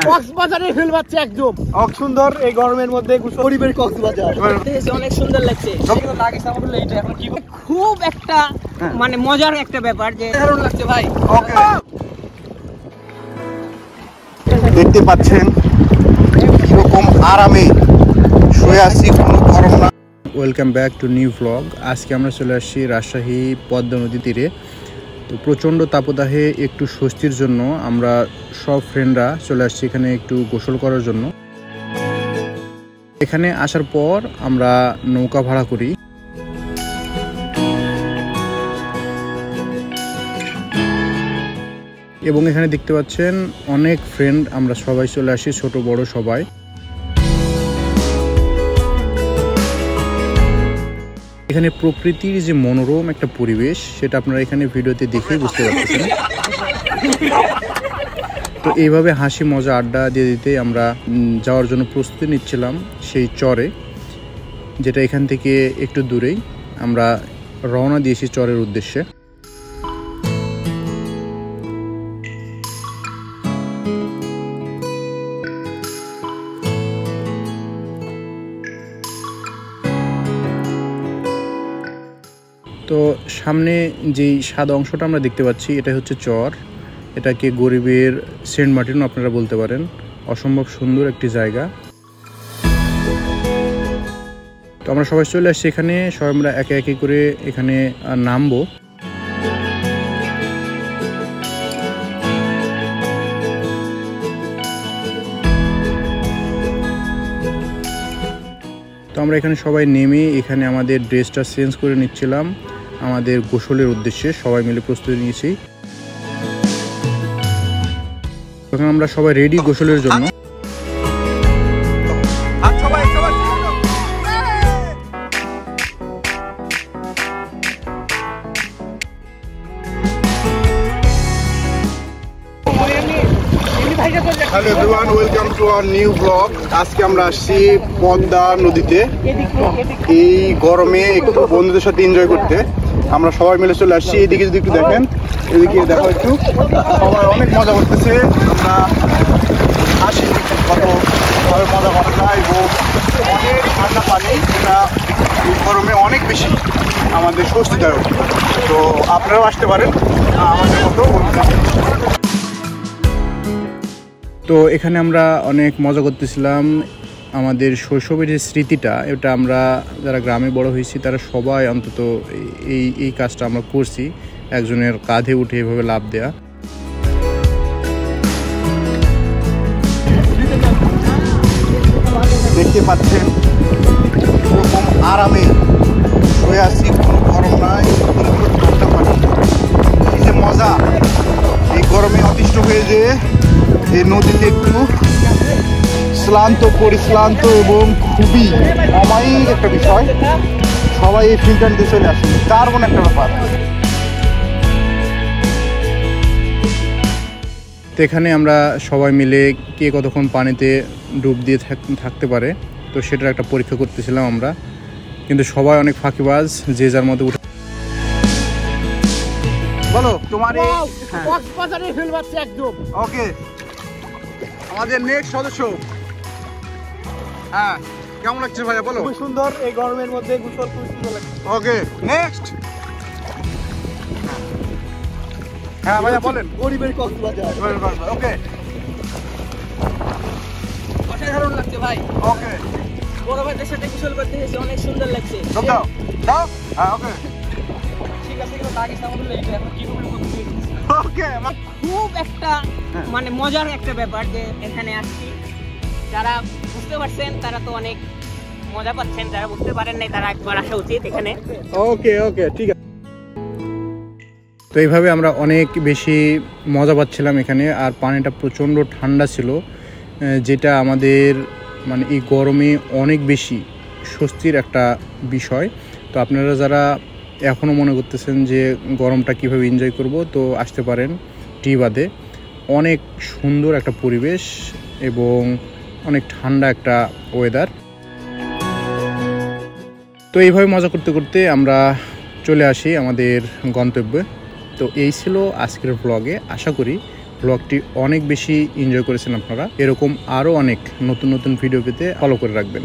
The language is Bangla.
কক্সবাজারে ফিল পাচ্ছে একদম সুন্দর এই গরমের মধ্যে গরিবের কক্সবাজার অনেক সুন্দর লাগছে। খুব একটা মানে মজার একটা ব্যাপার যে দারুণ লাগছে ভাই। দেখতে পাচ্ছেন কিরকম আরামে শুয়ে আছি, কোনো গরম না। Welcome back to new vlog. আজকে আমরা চলে আসছি রাজশাহী পদ্মা নদী তীরে। তো প্রচণ্ড তাপদাহে একটু স্বস্তির জন্য আমরা সব ফ্রেন্ডরা চলে আসছি এখানে একটু গোসল করার জন্য। এখানে আসার পর আমরা নৌকা ভাড়া করি। এবং এখানে দেখতে পাচ্ছেন অনেক ফ্রেন্ড আমরা সবাই চলে আসি, ছোট বড় সবাই। এখানে প্রকৃতির যে মনোরম একটা পরিবেশ সেটা আপনারা এখানে ভিডিওতে দেখেই বুঝতে পারতেছেন। তো এইভাবে হাসি মজা আড্ডা দিয়ে দিতে আমরা যাওয়ার জন্য প্রস্তুতি নিচ্ছিলাম সেই চরে, যেটা এখান থেকে একটু দূরেই। আমরা রওনা দিয়েছি চরের উদ্দেশ্যে। তো সামনে যেই সাদা অংশটা আমরা দেখতে পাচ্ছি এটা হচ্ছে চর। এটাকে গরিবের সেন্ট মার্টিনও আপনারা বলতে পারেন। অসম্ভব সুন্দর একটি জায়গা। তো আমরা সবাই চলে আসছি এখানে, সবাই আমরা একে একে করে এখানে নামবো। তো আমরা এখানে সবাই নেমে এখানে আমাদের ড্রেসটা চেঞ্জ করে নিচ্ছিলাম আমাদের গোসলের উদ্দেশ্যে। সবাই মিলে প্রস্তুতি নিয়েছি। তখন আমরা সবাই রেডি গোসলের জন্য। Hello everyone, welcome to our new blog. আজকে আমরা আসছি পদ্মা নদীতে এই গরমে একটু বন্ধুদের সাথে এনজয় করতে। আমরা সবাই মিলে চলে আসছি। এদিকে যদি একটু দেখেন, এদিকে দেখো একটু, সবাই অনেক মজা করতেছে। আমরা আসি কত সবাই মজা করা যায় এবং অনেক ঠান্ডা পানি, যেটা এই গরমে অনেক বেশি আমাদের স্বস্তিদায়ক। তো আপনারাও আসতে পারেন আমাদের মতো বন্ধুরা। তো এখানে আমরা অনেক মজা করতেছিলাম। আমাদের শৈশবের যে স্মৃতিটা, এটা আমরা যারা গ্রামে বড় হয়েছি তারা সবাই অন্তত এই কাজটা আমরা করছি, একজনের কাঁধে উঠে এভাবে লাফ দেয়া। দেখতে পাচ্ছেন এরকম আরামে শুয়ে আছি, কোনো গরম নাই, ঠান্ডা পানি। এই যে মজা, এই গরমে অতিষ্ঠ হয়ে যে এই নদীতে একটু শ্রান্ত পরিশ্রান্ত এবং খুবই অমায়িক একটা বিষয়। সবাই এই ফিল্টার দিয়ে চলে আসে, তার মনে একটা ব্যাপার। তো এখানে আমরা সবাই মিলে কে কতক্ষণ পানিতে ডুব দিয়ে থাকতে পারে, তো সেটার একটা পরীক্ষা করতেছিলাম আমরা। কিন্তু সবাই অনেক ফাঁকিবাজ, যে যার মতো উঠে। বলো তোমার কক্সবাজারে ফিল পাচ্ছে একদম। ওকে, আমাদের নেক্সট সদস্য। হ্যাঁ, কেমন লাগছে ভাইয়া বলো? খুব সুন্দর এই গরমের মধ্যে গোসল খুব সুন্দর লাগছে। ওকে, নেক্সট। হ্যাঁ ভাইয়া বলেন। গরিবের কক্সবাজার। ওকে, অসাধারণ লাগছে ভাই। ওকে, বড় ভাইদের সাথে গোসল করতে এসে অনেক সুন্দর লাগছে। দাও দাও। হ্যাঁ ওকে, ঠিক আছে, কিন্তু লাগিস আমাদের লেট এখন কি করব। ওকে, খুব একটা মানে মজার একটা ব্যাপার যে এখানে আসছি। যারা বুঝতে পারছেন তারা তো অনেক মজা পাচ্ছেন, যারা বুঝতে পারেন নাই তারা একবার আসা উচিত এখানে। ওকে ওকে, ঠিক আছে। তো এইভাবে আমরা অনেক বেশি মজা পাচ্ছিলাম এখানে। আর পানিটা প্রচণ্ড ঠান্ডা ছিল, যেটা আমাদের মানে এই গরমে অনেক বেশি স্বস্তির একটা বিষয়। তো আপনারা যারা এখনও মনে করতেছেন যে গরমটা কীভাবে এনজয় করব, তো আসতে পারেন টি বাদে। অনেক সুন্দর একটা পরিবেশ এবং অনেক ঠান্ডা একটা ওয়েদার। তো এইভাবে মজা করতে করতে আমরা চলে আসি আমাদের গন্তব্যে। তো এই ছিল আজকের ব্লগে। আশা করি ব্লগটি অনেক বেশি এনজয় করেছেন আপনারা। এরকম আরও অনেক নতুন নতুন ভিডিও পেতে ফলো করে রাখবেন।